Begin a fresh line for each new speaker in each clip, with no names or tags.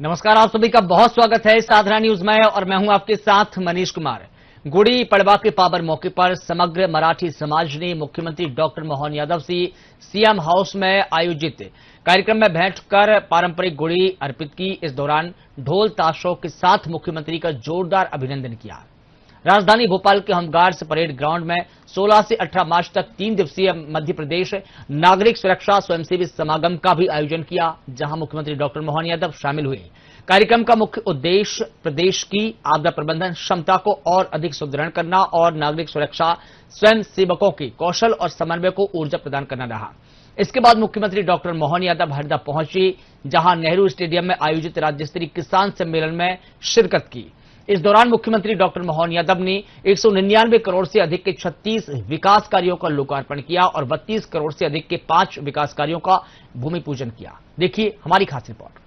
नमस्कार, आप सभी का बहुत स्वागत है साधना न्यूज में और मैं हूं आपके साथ मनीष कुमार। गुड़ी पड़वा के पावन मौके पर समग्र मराठी समाज ने मुख्यमंत्री डॉक्टर मोहन यादव से सीएम हाउस में आयोजित कार्यक्रम में भेंट कर पारंपरिक गुड़ी अर्पित की। इस दौरान ढोल ताशों के साथ मुख्यमंत्री का जोरदार अभिनंदन किया। राजधानी भोपाल के होमगार्ड्स परेड ग्राउंड में 16 से 18 मार्च तक 3 दिवसीय मध्य प्रदेश नागरिक सुरक्षा स्वयंसेवी समागम का भी आयोजन किया, जहां मुख्यमंत्री डॉक्टर मोहन यादव शामिल हुए। कार्यक्रम का मुख्य उद्देश्य प्रदेश की आपदा प्रबंधन क्षमता को और अधिक सुदृढ़ करना और नागरिक सुरक्षा स्वयंसेवकों के कौशल और समन्वय को ऊर्जा प्रदान करना रहा। इसके बाद मुख्यमंत्री डॉक्टर मोहन यादव हरदा पहुंचे, जहां नेहरू स्टेडियम में आयोजित राज्य स्तरीय किसान सम्मेलन में शिरकत की। इस दौरान मुख्यमंत्री डॉक्टर मोहन यादव ने 199 करोड़ से अधिक के 36 विकास कार्यों का लोकार्पण किया और 32 करोड़ से अधिक के 5 विकास कार्यों का भूमि पूजन किया। देखिए हमारी खास रिपोर्ट।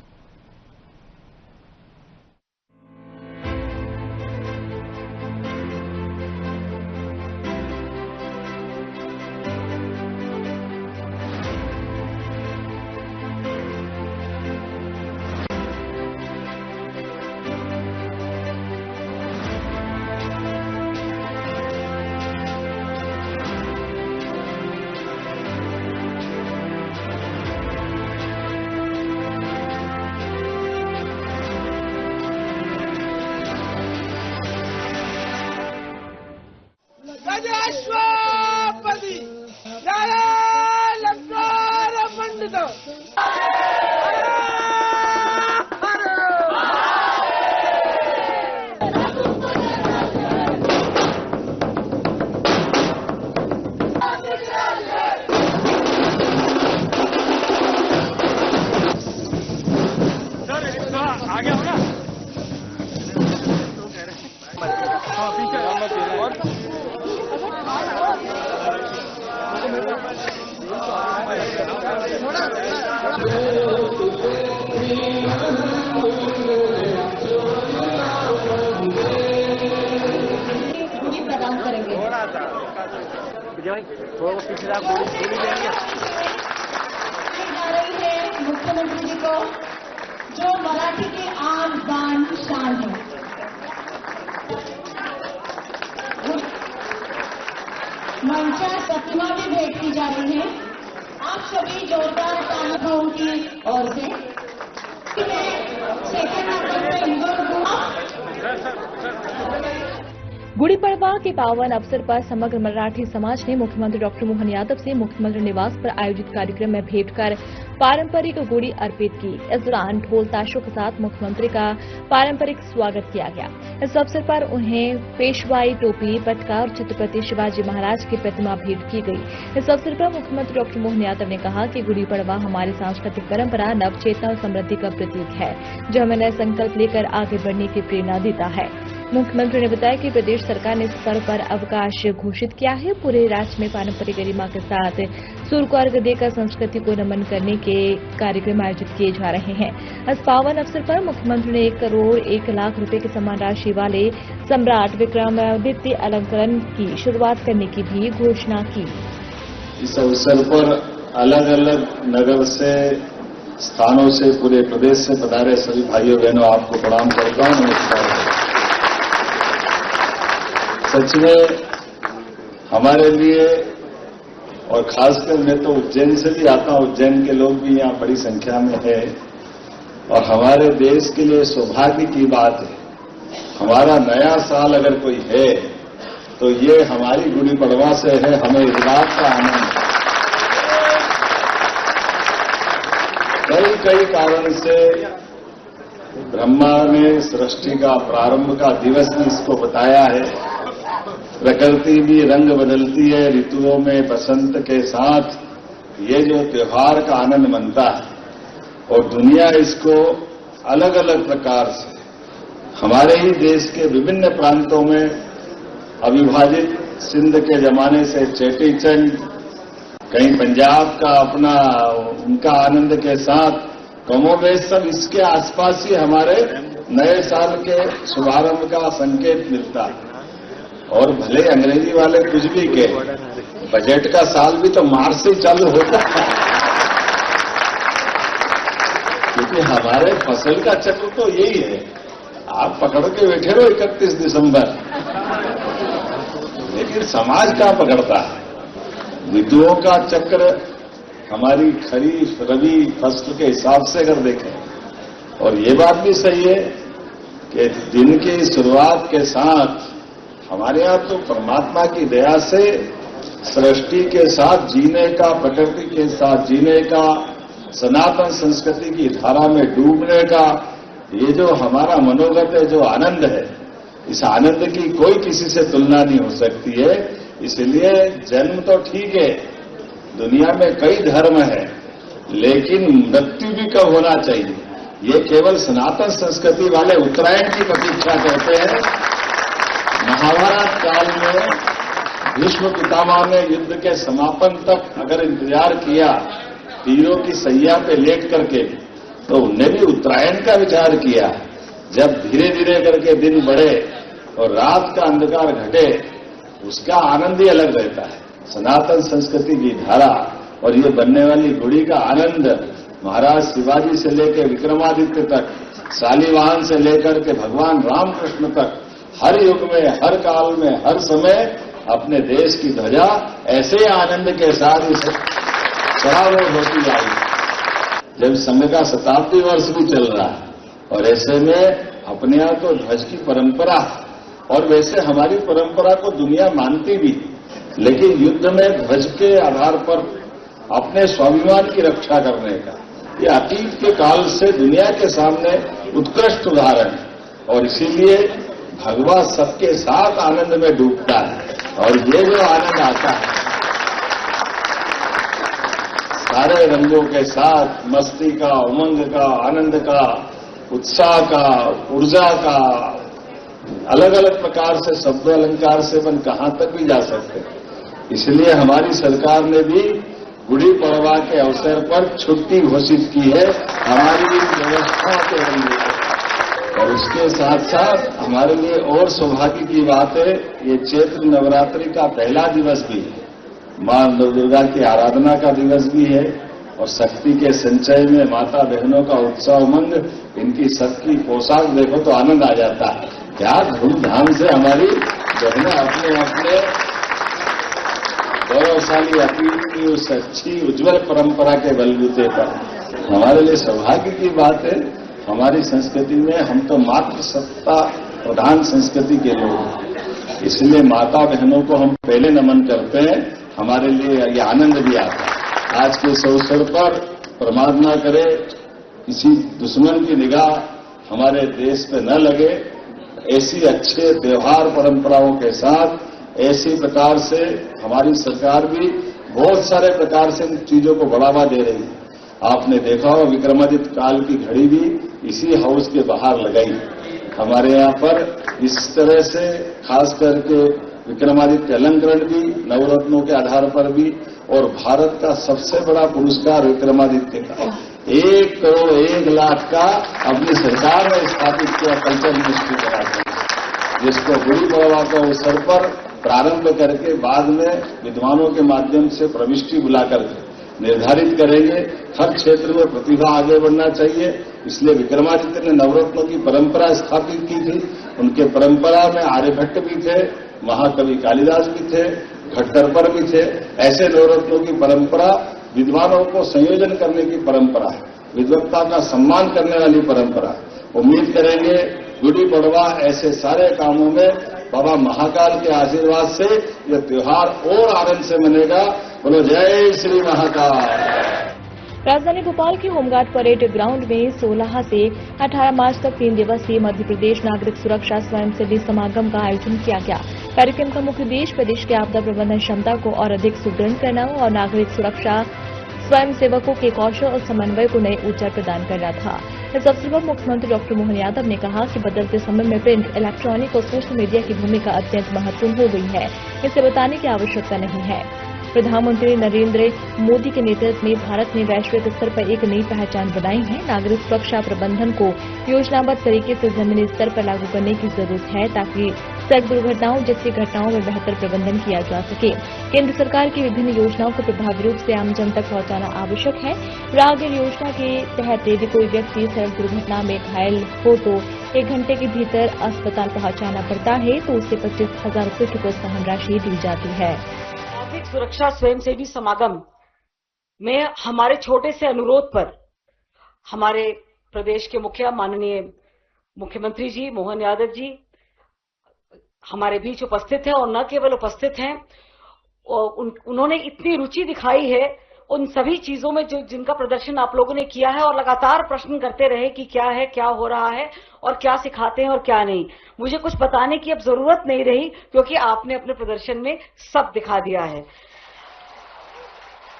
राष्ट्रपति लंकार पंडित आगे हो ना
प्रदान करेंगे। मुख्यमंत्री जी को जो मराठी की आन बान शान है। मंचार प्रतिमा भी भेंट की जा रही है। आप सभी जोरदार तालियों की ओर से
गुड़ी पड़वा के पावन अवसर पर समग्र मराठी समाज ने मुख्यमंत्री डॉक्टर मोहन यादव से मुख्यमंत्री निवास पर आयोजित कार्यक्रम में भेंट कर पारंपरिक गुड़ी अर्पित की। इस दौरान ढोल ताशों के साथ मुख्यमंत्री का पारंपरिक स्वागत किया गया। इस अवसर पर उन्हें पेशवाई टोपी, पटका और छत्रपति शिवाजी महाराज की प्रतिमा भेंट की गई। इस अवसर पर मुख्यमंत्री डॉक्टर मोहन यादव ने कहा कि गुड़ी पड़वा हमारी सांस्कृतिक परंपरा, नवचेतना और समृद्धि का प्रतीक है, जो हमें नए संकल्प लेकर आगे बढ़ने की प्रेरणा देता है। मुख्यमंत्री ने बताया कि प्रदेश सरकार ने इस पर्व पर अवकाश घोषित किया है। पूरे राज्य में पारंपरिक गरिमा के साथ सूर्य को अर्घ्य देकर संस्कृति को नमन करने के कार्यक्रम आयोजित किए जा रहे हैं। इस पावन अवसर पर मुख्यमंत्री ने 1 करोड़ 1 लाख रुपए की सम्मान राशि वाले सम्राट विक्रमादित्य अलंकरण की शुरुआत करने की भी घोषणा की।
इस अवसर पर अलग अलग नगर से, स्थानों से, पूरे प्रदेश से पधारे सभी भाइयों बहनों, आपको प्रणाम करता हूं। नमस्कार। सच में हमारे लिए, और खासकर मैं तो उज्जैन से भी आता हूं, उज्जैन के लोग भी यहाँ बड़ी संख्या में है, और हमारे देश के लिए सौभाग्य की बात है। हमारा नया साल अगर कोई है तो ये हमारी गुड़ी पड़वा से है। हमें इस बात का आनंद कई कारण से ब्रह्मा ने सृष्टि का प्रारंभ का दिवस भी इसको बताया है। प्रकृति भी रंग बदलती है ऋतुओं में, बसंत के साथ ये जो त्योहार का आनंद मनता है, और दुनिया इसको अलग अलग प्रकार से हमारे ही देश के विभिन्न प्रांतों में अविभाजित सिंध के जमाने से चेटी चंद, कहीं पंजाब का अपना उनका आनंद के साथ कमोबेश सब इसके आसपास ही हमारे नए साल के शुभारंभ का संकेत मिलता है। और भले अंग्रेजी वाले कुछ भी कहे, बजट का साल भी तो मार्च से चालू होता है। क्योंकि हमारे फसल का चक्र तो यही है, आप पकड़ के बैठे रहो 31 दिसंबर, लेकिन समाज क्या पकड़ता है? ऋतुओं का चक्र हमारी खरीफ रबी फसल के हिसाब से अगर देखें, और ये बात भी सही है कि दिन की शुरुआत के साथ हमारे यहाँ तो परमात्मा की दया से सृष्टि के साथ जीने का, प्रकृति के साथ जीने का, सनातन संस्कृति की धारा में डूबने का, ये जो हमारा मनोगत है, जो आनंद है, इस आनंद की कोई किसी से तुलना नहीं हो सकती है। इसलिए जन्म तो ठीक है, दुनिया में कई धर्म है, लेकिन मृत्यु भी कब होना चाहिए, ये केवल सनातन संस्कृति वाले उत्तरायण की प्रतीक्षा करते हैं। महाभारत काल में भीष्म पितामह ने युद्ध के समापन तक अगर इंतजार किया तीरों की सैया पे लेट करके, तो उनने भी उत्तरायण का विचार किया। जब धीरे धीरे करके दिन बढ़े और रात का अंधकार घटे, उसका आनंद ही अलग रहता है। सनातन संस्कृति की धारा और ये बनने वाली गुड़ी का आनंद महाराज शिवाजी से लेकर विक्रमादित्य तक, शालिवाहन से लेकर के भगवान रामकृष्ण तक, हर युग में, हर काल में, हर समय अपने देश की ध्वजा ऐसे आनंद के साथ सराबोर होती आई। जब संघ का शताब्दी वर्ष भी चल रहा है, और ऐसे में अपने यहाँ तो ध्वज की परंपरा, और वैसे हमारी परंपरा को दुनिया मानती भी, लेकिन युद्ध में ध्वज के आधार पर अपने स्वाभिमान की रक्षा करने का ये अतीत के काल से दुनिया के सामने उत्कृष्ट उदाहरण है। और इसीलिए भगवा सबके साथ आनंद में डूबता है, और ये जो आनंद आता है सारे रंगों के साथ, मस्ती का, उमंग का, आनंद का, उत्साह का, ऊर्जा का, अलग अलग प्रकार से शब्द अलंकार से अपन कहां तक भी जा सकते हैं। इसलिए हमारी सरकार ने भी गुड़ी पड़वा के अवसर पर छुट्टी घोषित की है हमारी व्यवस्था के लिए। और उसके साथ साथ हमारे लिए और सौभाग्य की बात है, ये चैत्र नवरात्रि का पहला दिवस भी है, मां दुर्गा की आराधना का दिवस भी है, और शक्ति के संचय में माता बहनों का उत्साह उमंग, इनकी सबकी पोशाक देखो तो आनंद आ जाता है। क्या धूमधाम से हमारी बहनें अपने अपने गौरवशाली अतीत की उस अच्छी उज्जवल परंपरा के बलबूते पर, हमारे लिए सौभाग्य की बात है। हमारी संस्कृति में हम तो मातृ सत्ता प्रधान संस्कृति के लोग हैं, इसलिए माता बहनों को हम पहले नमन करते हैं। हमारे लिए ये आनंद भी आता है। आज के इस अवसर पर परमात्मा करे किसी दुश्मन की निगाह हमारे देश पे न लगे, ऐसी अच्छे त्योहार परंपराओं के साथ ऐसी प्रकार से हमारी सरकार भी बहुत सारे प्रकार से इन चीजों को बढ़ावा दे रही है। आपने देखा होगा विक्रमादित्य काल की घड़ी भी इसी हाउस के बाहर लगाई। हमारे यहाँ पर इस तरह से खास करके विक्रमादित्य अलंकरण भी नवरत्नों के आधार पर भी, और भारत का सबसे बड़ा पुरस्कार विक्रमादित्य का 1 करोड़ 1 लाख का अपनी सरकार ने स्थापित किया कल्चर मिनिस्ट्री कराकर, जिसको गुड़ी पड़वा के अवसर पर प्रारंभ करके बाद में विद्वानों के माध्यम से प्रविष्टि बुलाकर निर्धारित करेंगे। हर क्षेत्र में प्रतिभा आगे बढ़ना चाहिए, इसलिए विक्रमादित्य ने नवरत्नों की परंपरा स्थापित की थी। उनके परंपरा में आर्यभट्ट भी थे, महाकवि कालिदास भी थे, घटकरपर भी थे। ऐसे नवरत्नों की परंपरा विद्वानों को संयोजन करने की परंपरा है, विद्वत्ता का सम्मान करने वाली परंपरा। उम्मीद करेंगे गुड़ी पड़वा ऐसे सारे कामों में बाबा महाकाल के आशीर्वाद से यह त्योहार और आनंद से मनेगा। बोलो जय श्री महाकाल।
राजधानी भोपाल के होमगार्ड परेड ग्राउंड में 16 से 18 मार्च तक 3 दिवसीय मध्य प्रदेश नागरिक सुरक्षा स्वयंसेवी समागम का आयोजन किया गया। कार्यक्रम का मुख्य उद्देश्य प्रदेश के आपदा प्रबंधन क्षमता को और अधिक सुदृढ़ करना और नागरिक सुरक्षा स्वयंसेवकों के कौशल और समन्वय को नई ऊर्जा प्रदान करना था। इस अवसर पर मुख्यमंत्री डॉक्टर मोहन यादव ने कहा कि बदलते समय में प्रिंट, इलेक्ट्रॉनिक और सोशल मीडिया की भूमिका अत्यंत महत्वपूर्ण हो गई है, इसे बताने की आवश्यकता नहीं है। प्रधानमंत्री नरेंद्र मोदी के नेतृत्व में भारत ने वैश्विक स्तर पर एक नई पहचान बनाई है। नागरिक सुरक्षा प्रबंधन को योजनाबद्ध तरीके से जमीनी स्तर पर लागू करने की जरूरत है, ताकि सड़क दुर्घटनाओं जैसी घटनाओं में बेहतर प्रबंधन किया जा सके। केंद्र सरकार की विभिन्न योजनाओं को प्रभावी रूप से आम जन तक पहुंचाना आवश्यक है। राहगीर योजना के तहत यदि कोई व्यक्ति सड़क दुर्घटना में घायल हो तो 1 घंटे के भीतर अस्पताल पहुंचाना पड़ता है तो उसे 25,000 रुपये की प्रोत्साहन राशि दी जाती है।
नागरिक सुरक्षा स्वयंसेवी समागम में हमारे छोटे से अनुरोध पर हमारे प्रदेश के मुखिया माननीय मुख्यमंत्री जी मोहन यादव जी हमारे बीच उपस्थित हैं और न केवल उपस्थित हैं, उन्होंने इतनी रुचि दिखाई है उन सभी चीजों में जो जिनका प्रदर्शन आप लोगों ने किया है और लगातार प्रश्न करते रहे कि क्या है, क्या हो रहा है और क्या सिखाते हैं और क्या नहीं। मुझे कुछ बताने की अब जरूरत नहीं रही क्योंकि आपने अपने प्रदर्शन में सब दिखा दिया है।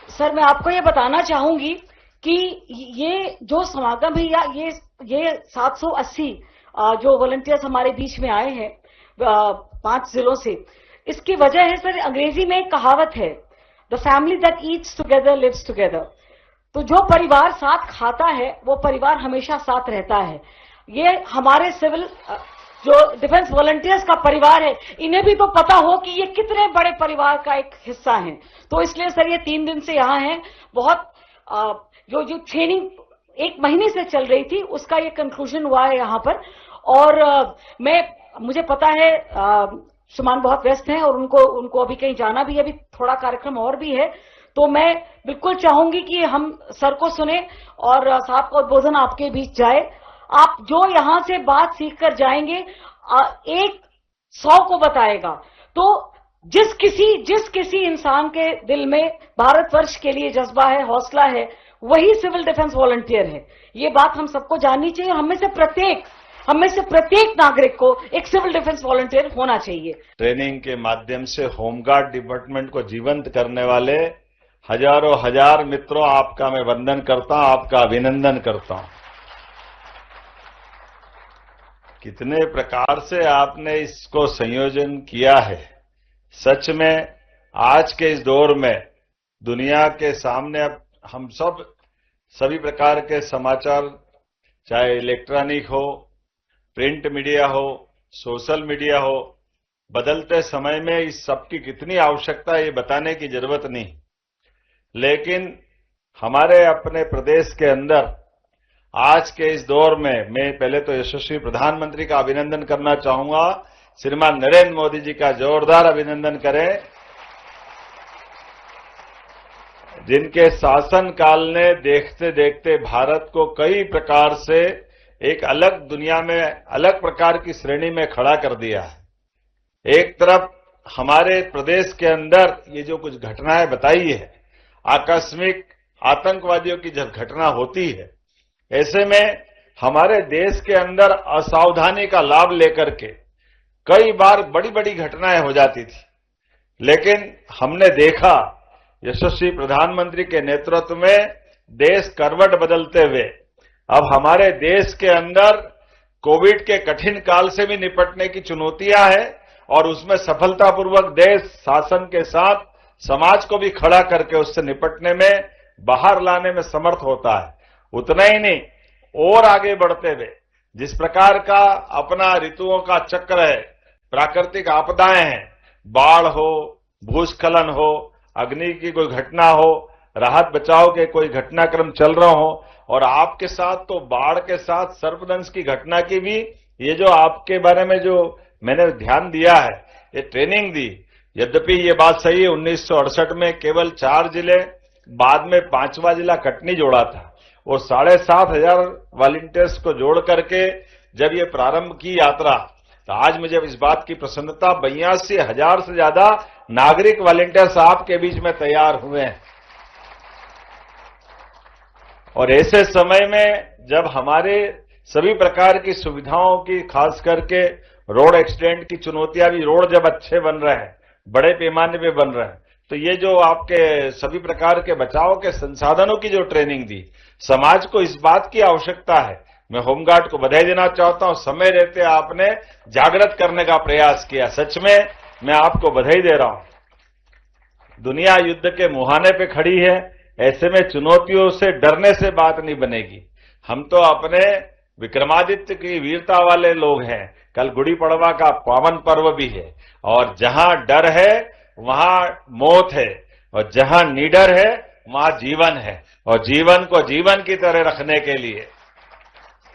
सर, मैं आपको ये बताना चाहूंगी कि ये जो समागम है या ये 780 जो वॉलंटियर्स हमारे बीच में आए हैं 5 जिलों से, इसकी वजह है सर, अंग्रेजी में एक कहावत है, the family that eats together lives together. तो जो परिवार साथ खाता है वो परिवार हमेशा साथ रहता है। ये हमारे सिविल जो डिफेंस वॉलंटियर्स का परिवार है, इन्हें भी तो पता हो कि ये कितने बड़े परिवार का एक हिस्सा है। तो इसलिए सर ये 3 दिन से यहाँ हैं। बहुत जो ट्रेनिंग 1 महीने से चल रही थी उसका ये कंक्लूजन हुआ है यहाँ पर। और मुझे पता है श्रीमान बहुत व्यस्त हैं और उनको अभी कहीं जाना भी है, अभी थोड़ा कार्यक्रम और भी है। तो मैं बिल्कुल चाहूंगी कि हम सर को सुने और साहब का उद्बोधन आपके बीच जाए। आप जो यहां से बात सीख कर जाएंगे 100 को बताएगा। तो जिस किसी इंसान के दिल में भारतवर्ष के लिए जज्बा है, हौसला है, वही सिविल डिफेंस वॉलंटियर है। ये बात हम सबको जाननी चाहिए। हम में से प्रत्येक नागरिक को एक सिविल डिफेंस वॉलंटियर होना चाहिए।
ट्रेनिंग के माध्यम से होमगार्ड डिपार्टमेंट को जीवंत करने वाले हजारों हजार मित्रों, आपका मैं वंदन करता हूं, आपका अभिनंदन करता हूं। कितने प्रकार से आपने इसको संयोजन किया है। सच में आज के इस दौर में दुनिया के सामने अब हम सभी प्रकार के समाचार, चाहे इलेक्ट्रॉनिक हो, प्रिंट मीडिया हो, सोशल मीडिया हो, बदलते समय में इस सब की कितनी आवश्यकता है ये बताने की जरूरत नहीं। लेकिन हमारे अपने प्रदेश के अंदर आज के इस दौर में मैं पहले तो यशस्वी प्रधानमंत्री का अभिनंदन करना चाहूंगा। श्रीमान नरेंद्र मोदी जी का जोरदार अभिनंदन करें, जिनके शासन काल ने देखते देखते भारत को कई प्रकार से एक अलग दुनिया में अलग प्रकार की श्रेणी में खड़ा कर दिया है। एक तरफ हमारे प्रदेश के अंदर ये जो कुछ घटनाएं बताई है, आकस्मिक आतंकवादियों की जब घटना होती है, ऐसे में हमारे देश के अंदर असावधानी का लाभ लेकर के कई बार बड़ी बड़ी घटनाएं हो जाती थी। लेकिन हमने देखा यशस्वी प्रधानमंत्री के नेतृत्व में देश करवट बदलते हुए अब हमारे देश के अंदर कोविड के कठिन काल से भी निपटने की चुनौतियां हैं और उसमें सफलतापूर्वक देश शासन के साथ समाज को भी खड़ा करके उससे निपटने में, बाहर लाने में समर्थ होता है। उतना ही नहीं, और आगे बढ़ते हुए जिस प्रकार का अपना ऋतुओं का चक्र है, प्राकृतिक आपदाएं हैं, बाढ़ हो, भूस्खलन हो, अग्नि की कोई घटना हो, राहत बचाव के कोई घटनाक्रम चल रहा हो, और आपके साथ तो बाढ़ के साथ सर्पदंश की घटना की भी ये जो आपके बारे में जो मैंने ध्यान दिया है, ये ट्रेनिंग दी। यद्यपि ये बात सही है, 1968 में केवल 4 जिले, बाद में 5वां जिला कटनी जोड़ा था और 7,500 वॉलंटियर्स को जोड़ करके जब ये प्रारंभ की यात्रा, तो आज मुझे इस बात की प्रसन्नता 82,000 से ज्यादा नागरिक वॉलंटियर्स आपके बीच में तैयार हुए हैं। और ऐसे समय में जब हमारे सभी प्रकार की सुविधाओं की, खास करके रोड एक्सीडेंट की चुनौतियां भी, रोड जब अच्छे बन रहे हैं, बड़े पैमाने पे बन रहे हैं, तो ये जो आपके सभी प्रकार के बचाव के संसाधनों की जो ट्रेनिंग दी, समाज को इस बात की आवश्यकता है। मैं होमगार्ड को बधाई देना चाहता हूं, समय रहते आपने जागृत करने का प्रयास किया। सच में मैं आपको बधाई दे रहा हूं। दुनिया युद्ध के मुहाने पे खड़ी है, ऐसे में चुनौतियों से डरने से बात नहीं बनेगी। हम तो अपने विक्रमादित्य की वीरता वाले लोग हैं। कल गुड़ी पड़वा का पावन पर्व भी है, और जहां डर है वहां मौत है, और जहां निडर है वहां जीवन है। और जीवन को जीवन की तरह रखने के लिए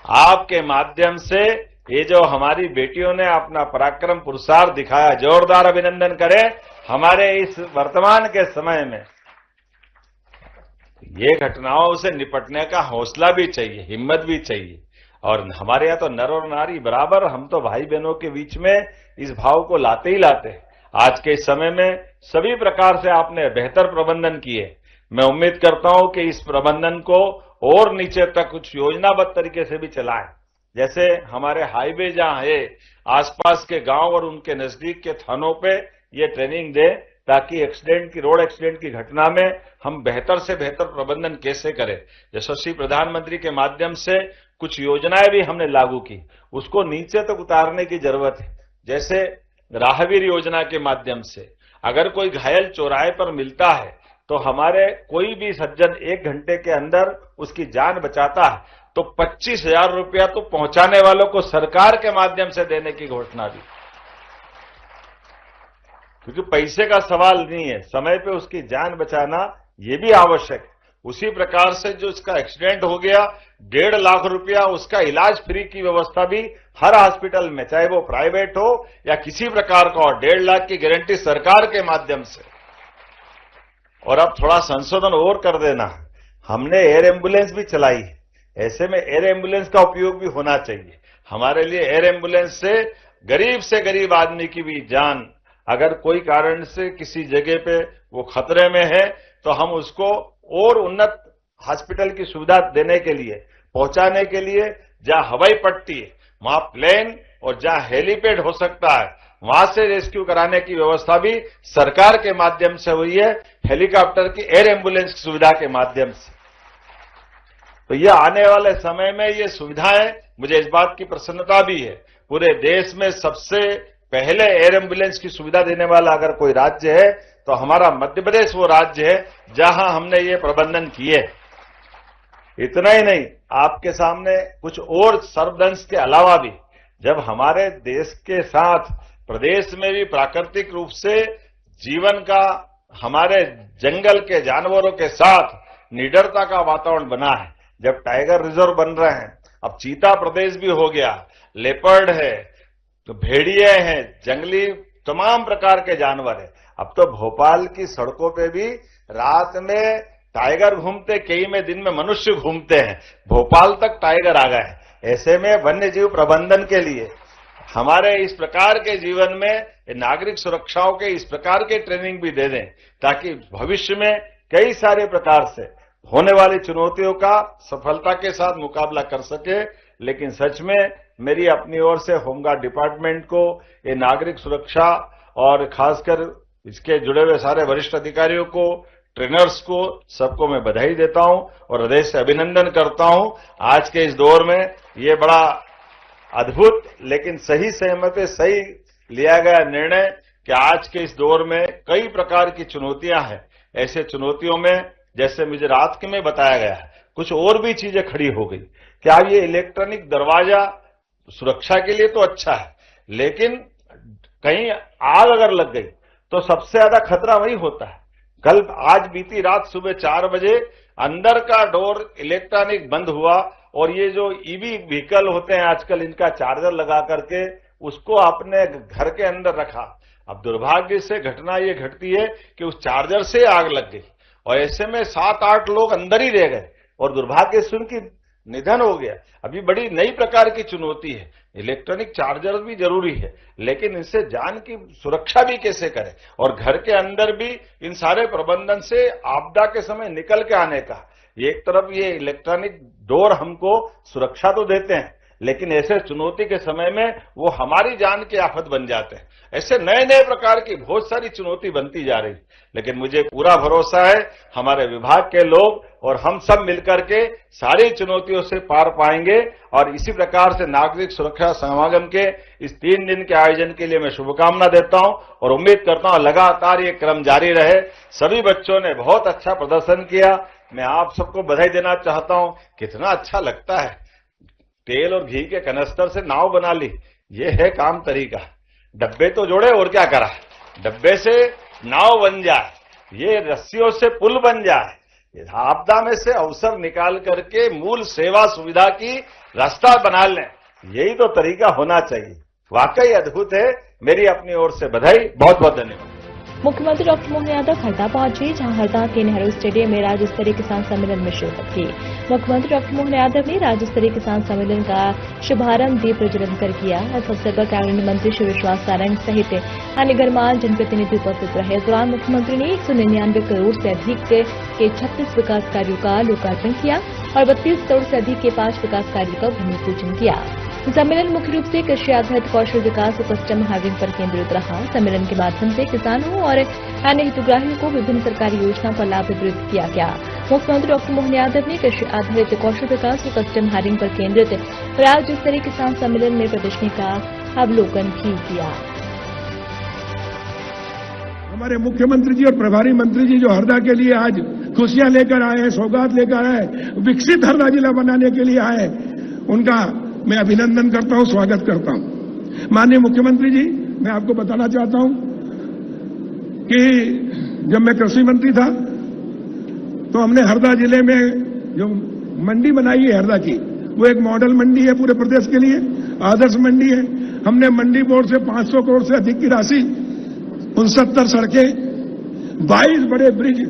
आपके माध्यम से ये जो हमारी बेटियों ने अपना पराक्रम पुरुषार्थ दिखाया, जोरदार अभिनंदन करें। हमारे इस वर्तमान के समय में ये घटनाओं से निपटने का हौसला भी चाहिए, हिम्मत भी चाहिए। और हमारे यहाँ तो नर और नारी बराबर, हम तो भाई बहनों के बीच में इस भाव को लाते ही लाते हैं। आज के इस समय में सभी प्रकार से आपने बेहतर प्रबंधन किए। मैं उम्मीद करता हूं कि इस प्रबंधन को और नीचे तक कुछ योजनाबद्ध तरीके से भी चलाएं। जैसे हमारे हाईवे जहां है, आसपास के गांव और उनके नजदीक के थानों पे ये ट्रेनिंग दे, ताकि रोड एक्सीडेंट की घटना में हम बेहतर से बेहतर प्रबंधन कैसे करें। यशस्वी प्रधानमंत्री के माध्यम से कुछ योजनाएं भी हमने लागू की, उसको नीचे तक उतारने की जरूरत है। जैसे राहगीर योजना के माध्यम से अगर कोई घायल चौराहे पर मिलता है तो हमारे कोई भी सज्जन 1 घंटे के अंदर उसकी जान बचाता है, तो 25,000 रुपया तो पहुंचाने वालों को सरकार के माध्यम से देने की घोषणा दी। क्योंकि पैसे का सवाल नहीं है, समय पे उसकी जान बचाना ये भी आवश्यक है। उसी प्रकार से जो इसका एक्सीडेंट हो गया, 1.5 लाख रुपया उसका इलाज फ्री की व्यवस्था भी हर हॉस्पिटल में, चाहे वो प्राइवेट हो या किसी प्रकार का, और 1.5 लाख की गारंटी सरकार के माध्यम से। और अब थोड़ा संशोधन और कर देना, हमने एयर एम्बुलेंस भी चलाई है। ऐसे में एयर एम्बुलेंस का उपयोग भी होना चाहिए। हमारे लिए एयर एम्बुलेंस से गरीब आदमी की भी जान अगर कोई कारण से किसी जगह पे वो खतरे में है, तो हम उसको और उन्नत हॉस्पिटल की सुविधा देने के लिए, पहुंचाने के लिए, जहां हवाई पट्टी है वहां प्लेन, और जहां हेलीपैड हो सकता है वहां से रेस्क्यू कराने की व्यवस्था भी सरकार के माध्यम से हुई है, हेलीकॉप्टर की एयर एम्बुलेंस की सुविधा के माध्यम से। तो ये आने वाले समय में ये सुविधाएं, मुझे इस बात की प्रसन्नता भी है, पूरे देश में सबसे पहले एयर एम्बुलेंस की सुविधा देने वाला अगर कोई राज्य है तो हमारा मध्य प्रदेश वो राज्य है जहां हमने ये प्रबंधन किए। इतना ही नहीं, आपके सामने कुछ और सर्वदंश के अलावा भी, जब हमारे देश के साथ प्रदेश में भी प्राकृतिक रूप से जीवन का, हमारे जंगल के जानवरों के साथ निडरता का वातावरण बना है, जब टाइगर रिजर्व बन रहे हैं, अब चीता प्रदेश भी हो गया, लेपर्ड है, तो भेड़िए हैं, जंगली तमाम प्रकार के जानवर है। अब तो भोपाल की सड़कों पे भी रात में टाइगर घूमते, कई में दिन में मनुष्य घूमते हैं, भोपाल तक टाइगर आ गए। ऐसे में वन्य जीव प्रबंधन के लिए हमारे इस प्रकार के जीवन में नागरिक सुरक्षाओं के इस प्रकार के ट्रेनिंग भी दे दें, ताकि भविष्य में कई सारे प्रकार से होने वाली चुनौतियों का सफलता के साथ मुकाबला कर सके। लेकिन सच में मेरी अपनी ओर से होमगार्ड डिपार्टमेंट को, ये नागरिक सुरक्षा और खासकर इसके जुड़े हुए सारे वरिष्ठ अधिकारियों को, ट्रेनर्स को, सबको मैं बधाई देता हूं और हृदय से अभिनंदन करता हूं। आज के इस दौर में ये बड़ा अद्भुत लेकिन सही समय पे सही लिया गया निर्णय कि आज के इस दौर में कई प्रकार की चुनौतियां हैं। ऐसे चुनौतियों में जैसे मुझे रात के में बताया गया है, कुछ और भी चीजें खड़ी हो गई। क्या ये इलेक्ट्रॉनिक दरवाजा सुरक्षा के लिए तो अच्छा है, लेकिन कहीं आग अगर लग गई तो सबसे ज्यादा खतरा वही होता है। आज बीती रात सुबह 4 बजे अंदर का डोर इलेक्ट्रॉनिक बंद हुआ और ये जो ईवी व्हीकल होते हैं आजकल, इनका चार्जर लगा करके उसको अपने घर के अंदर रखा। अब दुर्भाग्य से घटना ये घटती है कि उस चार्जर से आग लग गई और ऐसे में 7-8 लोग अंदर ही रह गए और दुर्भाग्य से उनकी निधन हो गया। अभी बड़ी नई प्रकार की चुनौती है। इलेक्ट्रॉनिक चार्जर भी जरूरी है, लेकिन इससे जान की सुरक्षा भी कैसे करें, और घर के अंदर भी इन सारे प्रबंधन से आपदा के समय निकल के आने का। एक तरफ ये इलेक्ट्रॉनिक डोर हमको सुरक्षा तो देते हैं, लेकिन ऐसे चुनौती के समय में वो हमारी जान की आफत बन जाते हैं। ऐसे नए नए प्रकार की बहुत सारी चुनौती बनती जा रही, लेकिन मुझे पूरा भरोसा है हमारे विभाग के लोग और हम सब मिलकर के सारी चुनौतियों से पार पाएंगे। और इसी प्रकार से नागरिक सुरक्षा समागम के इस 3 दिन के आयोजन के लिए मैं शुभकामना देता हूं और उम्मीद करता हूं लगातार ये क्रम जारी रहे। सभी बच्चों ने बहुत अच्छा प्रदर्शन किया। मैं आप सबको बधाई देना चाहता हूं। कितना अच्छा लगता है तेल और घी के कनस्तर से नाव बना ली, ये है काम तरीका। डब्बे तो जोड़े और क्या करा, डब्बे से नाव बन जाए, ये रस्सियों से पुल बन जाए। आपदा में से अवसर निकाल करके मूल सेवा सुविधा की रास्ता बना लें, यही तो तरीका होना चाहिए। वाकई अद्भुत है। मेरी अपनी ओर से बधाई, बहुत बहुत धन्यवाद।
मुख्यमंत्री डॉक्टर मोहन यादव हरदा पहुंचे, जहां हरदा के नेहरू स्टेडियम में राज्य स्तरीय किसान सम्मेलन में शिरकत की। मुख्यमंत्री डॉक्टर मोहन यादव ने राज्य स्तरीय किसान सम्मेलन का शुभारंभ दीप प्रज्वलन कर किया। इस अवसर पर कैबिनेट मंत्री श्री विश्वास सारंग सहित अन्य गणमान्य जनप्रतिनिधि उपस्थित रहे। इस दौरान मुख्यमंत्री ने 199 करोड़ से अधिक के 36 विकास कार्यों का लोकार्पण किया और 32 करोड़ से अधिक के 5 विकास कार्यों का भूमि पूजन किया। सम्मेलन मुख्य रूप से कृषि आधारित कौशल विकास और कस्टम हायरिंग पर केंद्रित रहा। सम्मेलन के माध्यम से किसानों और अन्य हितग्राहियों को विभिन्न सरकारी योजनाओं का लाभ वितरित किया गया। मुख्यमंत्री डॉक्टर मोहन यादव ने कृषि आधारित कौशल विकास और कस्टम हायरिंग पर केंद्रित राज्य स्तरीय किसान सम्मेलन में प्रदर्शनी का अवलोकन भी किया।
हमारे मुख्यमंत्री जी और प्रभारी मंत्री जी जो हरदा के लिए आज खुशियां लेकर आए हैं, सौगात लेकर आए, विकसित हरदा जिला बनाने के लिए आए, उनका मैं अभिनंदन करता हूं, स्वागत करता हूं। माननीय मुख्यमंत्री जी, मैं आपको बताना चाहता हूं कि जब मैं कृषि मंत्री था तो हमने हरदा जिले में जो मंडी बनाई है हरदा की, वो एक मॉडल मंडी है पूरे प्रदेश के लिए, आदर्श मंडी है। हमने मंडी बोर्ड से 500 करोड़ से अधिक की राशि, 69 सड़कें, 22 बड़े ब्रिज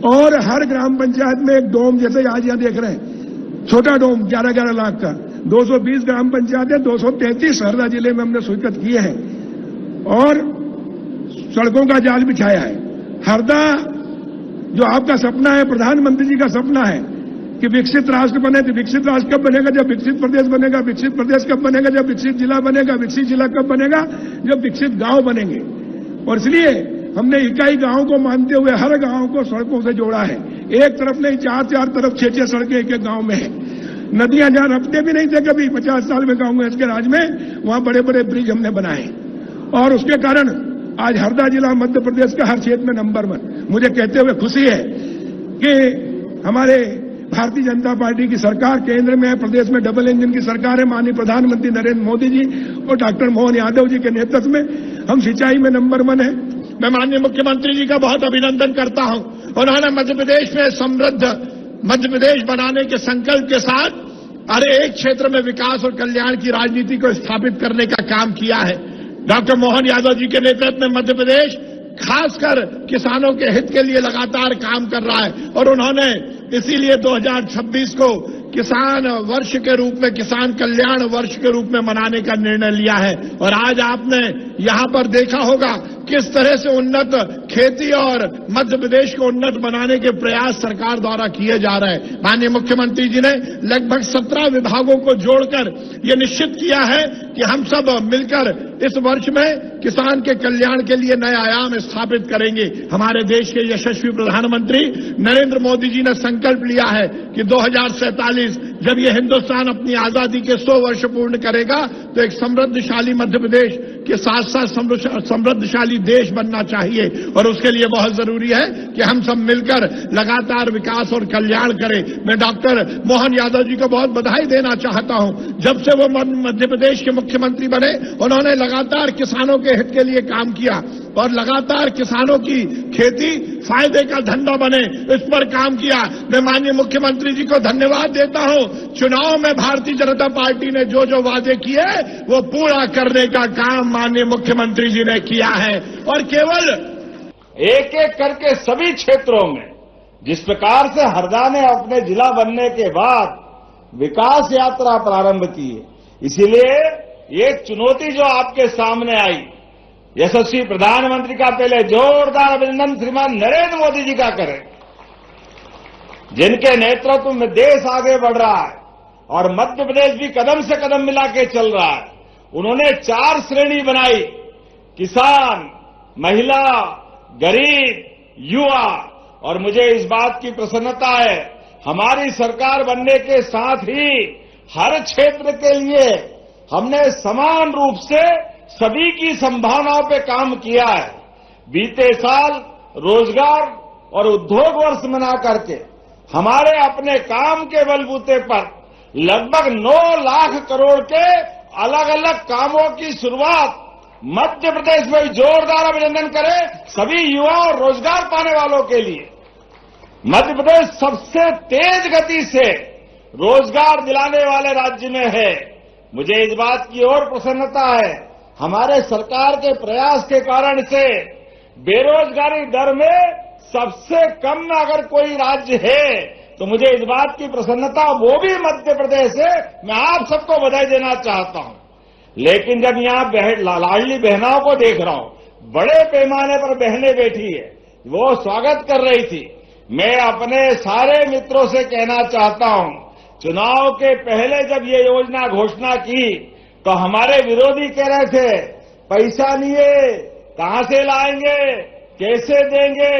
और हर ग्राम पंचायत में एक डोम, जैसे आज यहां देख रहे हैं छोटा डोम 11-11 लाख का, 220 ग्राम पंचायतें, 233 हरदा जिले में हमने स्वीकृत किए हैं और सड़कों का जाल बिछाया है। हरदा जो आपका सपना है, प्रधानमंत्री जी का सपना है कि विकसित राष्ट्र बने, तो विकसित राष्ट्र कब बनेगा? जब विकसित प्रदेश बनेगा। विकसित प्रदेश कब बनेगा? जब विकसित जिला बनेगा। विकसित जिला कब बनेगा? जब विकसित गांव बनेंगे। और इसलिए हमने इकाई गांव को मानते हुए हर गांव को सड़कों से जोड़ा है। एक तरफ नहीं, 4-4 तरफ 6-6 सड़कें एक एक गांव में है। नदियां जहां रपटे भी नहीं थे कभी 50 साल में कांग्रेस के राज में, वहां बड़े बड़े ब्रिज हमने बनाए और उसके कारण आज हरदा जिला मध्य प्रदेश का हर क्षेत्र में नंबर 1। मुझे कहते हुए खुशी है कि हमारे भारतीय जनता पार्टी की सरकार केंद्र में है, प्रदेश में डबल इंजन की सरकार है। माननीय प्रधानमंत्री नरेंद्र मोदी जी और डॉक्टर मोहन यादव जी के नेतृत्व में हम सिंचाई में नंबर 1 है। मैं माननीय मुख्यमंत्री जी का बहुत अभिनंदन करता हूं। उन्होंने मध्य प्रदेश में समृद्ध मध्य प्रदेश बनाने के संकल्प के साथ हर एक क्षेत्र में विकास और कल्याण की राजनीति को स्थापित करने का काम किया है। डॉक्टर मोहन यादव जी के नेतृत्व में मध्य प्रदेश खासकर किसानों के हित के लिए लगातार काम कर रहा है और उन्होंने इसीलिए 2026 को किसान वर्ष के रूप में, किसान कल्याण वर्ष के रूप में मनाने का निर्णय लिया है। और आज आपने यहां पर देखा होगा किस तरह से उन्नत खेती और मध्य प्रदेश को उन्नत बनाने के प्रयास सरकार द्वारा किए जा रहे हैं। माननीय मुख्यमंत्री जी ने लगभग 17 विभागों को जोड़कर ये निश्चित किया है कि हम सब मिलकर इस वर्ष में किसान के कल्याण के लिए नए आयाम स्थापित करेंगे। हमारे देश के यशस्वी प्रधानमंत्री नरेंद्र मोदी जी ने संकल्प लिया है कि 2047 जब ये हिंदुस्तान अपनी आजादी के 100 वर्ष पूर्ण करेगा तो एक समृद्धशाली मध्य प्रदेश के साथ साथ समृद्धशाली देश बनना चाहिए और उसके लिए बहुत जरूरी है कि हम सब मिलकर लगातार विकास और कल्याण करें। मैं डॉक्टर मोहन यादव जी को बहुत बधाई देना चाहता हूं। जब से वो मध्य प्रदेश के मुख्यमंत्री बने, उन्होंने लगातार किसानों के हित के लिए काम किया और लगातार किसानों की खेती फायदे का धंधा बने, इस पर काम किया। मैं माननीय मुख्यमंत्री जी को धन्यवाद देता हूं। चुनाव में भारतीय जनता पार्टी ने जो जो वादे किए वो पूरा करने का काम माननीय मुख्यमंत्री जी ने किया है और केवल
एक एक करके सभी क्षेत्रों में जिस प्रकार से हरदा ने अपने जिला बनने के बाद विकास यात्रा प्रारंभ की है, इसीलिए ये चुनौती जो आपके सामने आई, यशस्वी प्रधानमंत्री का पहले जोरदार अभिनंदन श्रीमान नरेंद्र मोदी जी का करें, जिनके नेतृत्व में देश आगे बढ़ रहा है और मध्य प्रदेश भी कदम से कदम मिला के चल रहा है। उन्होंने 4 श्रेणी बनाई, किसान, महिला, गरीब, युवा। और मुझे इस बात की प्रसन्नता है, हमारी सरकार बनने के साथ ही हर क्षेत्र के लिए हमने समान रूप से सभी की संभावनाओं पे काम किया है। बीते साल रोजगार और उद्योग वर्ष मना करके हमारे अपने काम के बलबूते पर लगभग 9 लाख करोड़ के अलग अलग कामों की शुरुआत मध्य प्रदेश में जोरदार अभिनंदन करें सभी युवा और रोजगार पाने वालों के लिए। मध्य प्रदेश सबसे तेज गति से रोजगार दिलाने वाले राज्य में है। मुझे इस बात की और प्रसन्नता है, हमारे सरकार के प्रयास के कारण से बेरोजगारी दर में सबसे कम में अगर कोई राज्य है तो मुझे इस बात की प्रसन्नता वो भी मध्य प्रदेश है। मैं आप सबको बधाई देना चाहता हूं। लेकिन जब यहां लाडली बहनाओं को देख रहा हूं, बड़े पैमाने पर बहनें बैठी है, वो स्वागत कर रही थी। मैं अपने सारे मित्रों से कहना चाहता हूं, चुनाव के पहले जब ये योजना घोषणा की तो हमारे विरोधी कह रहे थे पैसा नहीं है, कहां से लाएंगे, कैसे देंगे,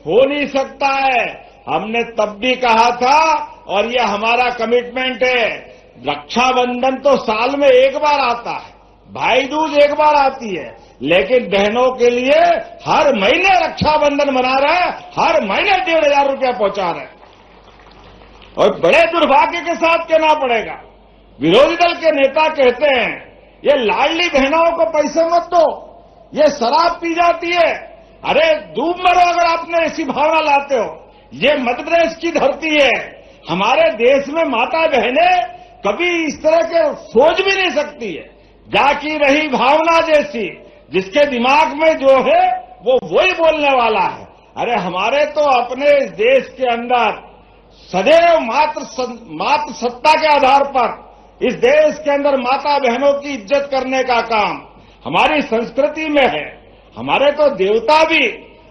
हो नहीं सकता है। हमने तब भी कहा था और ये हमारा कमिटमेंट है, रक्षाबंधन तो साल में एक बार आता है, भाई दूज एक बार आती है, लेकिन बहनों के लिए हर महीने रक्षाबंधन मना रहे हैं, हर महीने 1,500 रुपया पहुंचा रहे हैं। और बड़े दुर्भाग्य के साथ कहना पड़ेगा, विरोधी दल के नेता कहते हैं ये लाडली बहनों को पैसे मत दो, ये शराब पी जाती है। अरे डूब मरो अगर आपने ऐसी भावना लाते हो। ये मध्य प्रदेश की धरती है, हमारे देश में माता बहनें कभी इस तरह के सोच भी नहीं सकती है। जाकी रही भावना जैसी, जिसके दिमाग में जो है वो वही बोलने वाला है। अरे हमारे तो अपने इस देश के अंदर सदैव मात्र सत्ता के आधार पर इस देश के अंदर माता बहनों की इज्जत करने का काम हमारी संस्कृति में है। हमारे तो देवता भी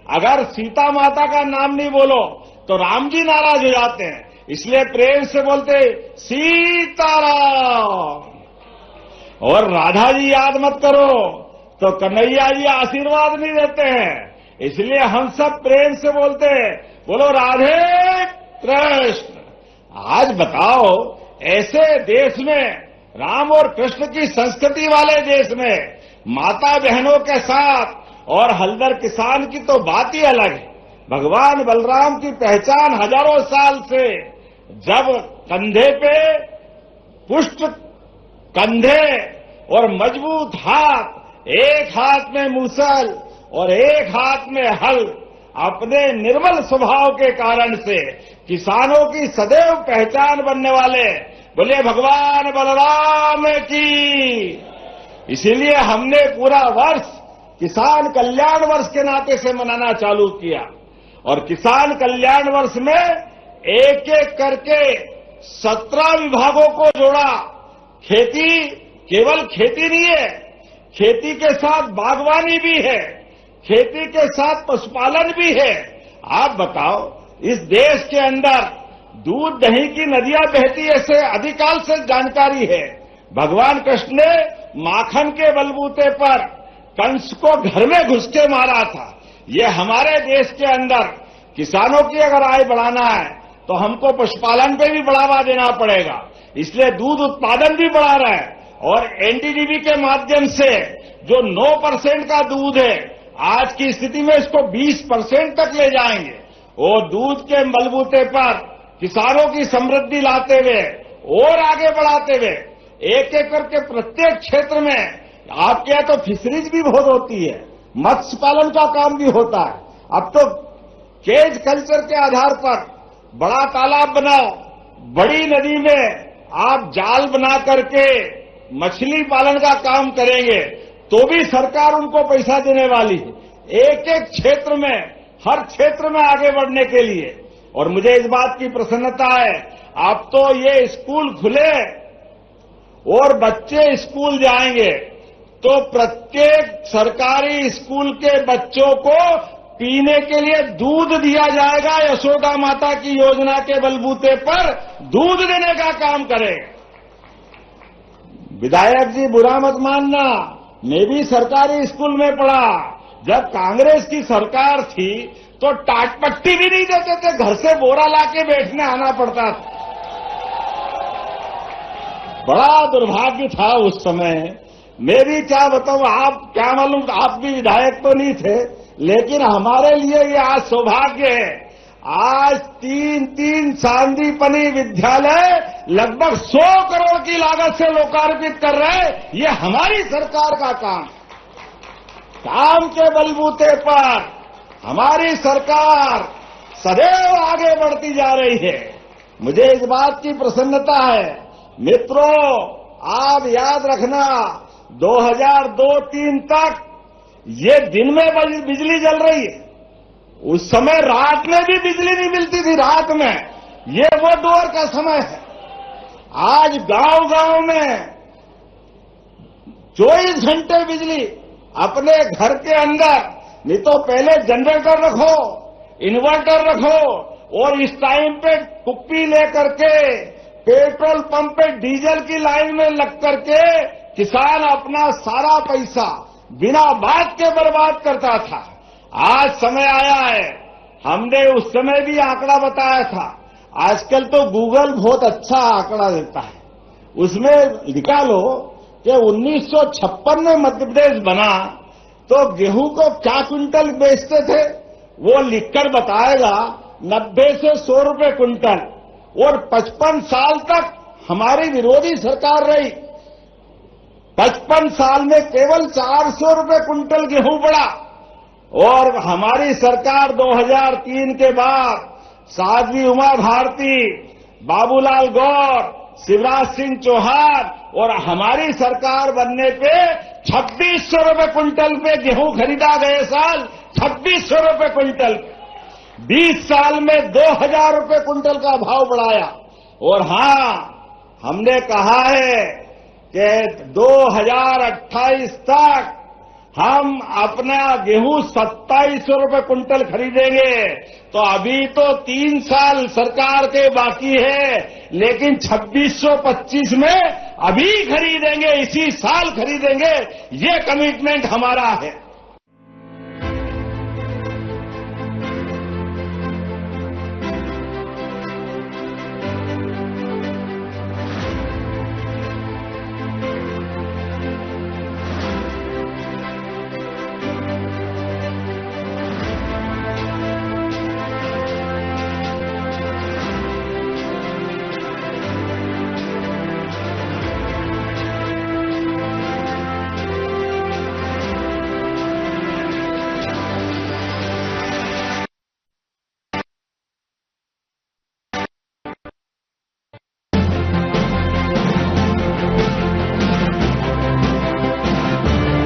अगर सीता माता का नाम नहीं बोलो तो राम जी नाराज हो जाते हैं, इसलिए प्रेम से बोलते सीताराम। और राधा जी याद मत करो तो कन्हैया जी आशीर्वाद नहीं देते हैं, इसलिए हम सब प्रेम से बोलते हैं, बोलो राधे कृष्ण। आज बताओ ऐसे देश में, राम और कृष्ण की संस्कृति वाले देश में माता बहनों के साथ और हलदर किसान की तो बात ही अलग है। भगवान बलराम की पहचान हजारों साल से, जब कंधे पे पुष्ट कंधे और मजबूत हाथ, एक हाथ में मूसल और एक हाथ में हल, अपने निर्मल स्वभाव के कारण से किसानों की सदैव पहचान बनने वाले बोले भगवान बलराम की। इसीलिए हमने पूरा वर्ष किसान कल्याण वर्ष के नाते से मनाना चालू किया और किसान कल्याण वर्ष में एक एक करके 17 विभागों को जोड़ा। खेती केवल खेती नहीं है, खेती के साथ बागवानी भी है, खेती के साथ पशुपालन भी है। आप बताओ इस देश के अंदर दूध दही की नदियां बहती ऐसे अधिकाल से जानकारी है। भगवान कृष्ण ने माखन के बलबूते पर कंस को घर में घुस के मारा था। ये हमारे देश के अंदर किसानों की अगर आय बढ़ाना है तो हमको पशुपालन पे भी बढ़ावा देना पड़ेगा, इसलिए दूध उत्पादन भी बढ़ा रहा है। और एनडीडीबी के माध्यम से जो 9% का दूध है, आज की स्थिति में इसको 20% तक ले जाएंगे। वो दूध के बलबूते पर किसानों की समृद्धि लाते हुए और आगे बढ़ाते हुए एक एक करके प्रत्येक क्षेत्र में, आपके यहां तो फिशरीज भी बहुत होती है, मत्स्य पालन का काम भी होता है। अब तो केज कल्चर के आधार पर बड़ा तालाब बनाओ, बड़ी नदी में आप जाल बना करके मछली पालन का काम करेंगे तो भी सरकार उनको पैसा देने वाली है, एक एक क्षेत्र में, हर क्षेत्र में आगे बढ़ने के लिए। और मुझे इस बात की प्रसन्नता है, अब तो ये स्कूल खुले और बच्चे स्कूल जाएंगे तो प्रत्येक सरकारी स्कूल के बच्चों को पीने के लिए दूध दिया जाएगा। यशोदा माता की योजना के बलबूते पर दूध देने का काम करेगा। विधायक जी बुरा मत मानना, मैं भी सरकारी स्कूल में पढ़ा। जब कांग्रेस की सरकार थी तो टाटपट्टी भी नहीं देते थे, घर से बोरा लाके बैठने आना पड़ता था। बड़ा दुर्भाग्य था उस समय। मैं भी क्या बताऊं, आप क्या मालूम, आप भी विधायक तो नहीं थे, लेकिन हमारे लिए ये आज सौभाग्य है।
आज 3 सांदीपनि विद्यालय लगभग 100 करोड़ की लागत से लोकार्पित कर रहे हैं। ये हमारी सरकार का काम के बलबूते पर हमारी सरकार सदैव आगे बढ़ती जा रही है। मुझे इस बात की प्रसन्नता है। मित्रों, आप याद रखना 2002-3 तक ये दिन में बिजली जल रही है, उस समय रात में भी बिजली नहीं मिलती थी। रात में ये वो दौर का समय है। आज गांव-गांव में 24 घंटे बिजली अपने घर के अंदर। नहीं तो पहले जनरेटर रखो, इन्वर्टर रखो, और इस टाइम पे कुप्पी लेकर के पेट्रोल पंप पे डीजल की लाइन में लग करके किसान अपना सारा पैसा बिना बात के बर्बाद करता था। आज समय आया है, हमने उस समय भी आंकड़ा बताया था। आजकल तो गूगल बहुत अच्छा आंकड़ा देता है। उसमें लिखा लो कि 1956 में मध्य प्रदेश बना तो गेहूं को क्या क्विंटल बेचते थे, वो लिखकर बताएगा 90 से 100 रुपए क्विंटल। और 55 साल तक हमारी विरोधी सरकार रही। 55 साल में केवल 400 रुपए क्विंटल गेहूं पड़ा। और हमारी सरकार 2003 के बाद साध्वी उमा भारती, बाबूलाल गौर, शिवराज सिंह चौहान और हमारी सरकार बनने पे 2600 रुपए क्विंटल पे गेहूं खरीदा गए साल 2600 रुपए क्विंटल। 20 साल में 2000 रुपए क्विंटल का भाव बढ़ाया। और हां, हमने कहा है कि 2028 तक हम अपना गेहूं 2700 रुपए क्विंटल खरीदेंगे। तो अभी तो 3 साल सरकार के बाकी है, लेकिन 2625 में अभी खरीदेंगे, इसी साल खरीदेंगे। ये कमिटमेंट हमारा है।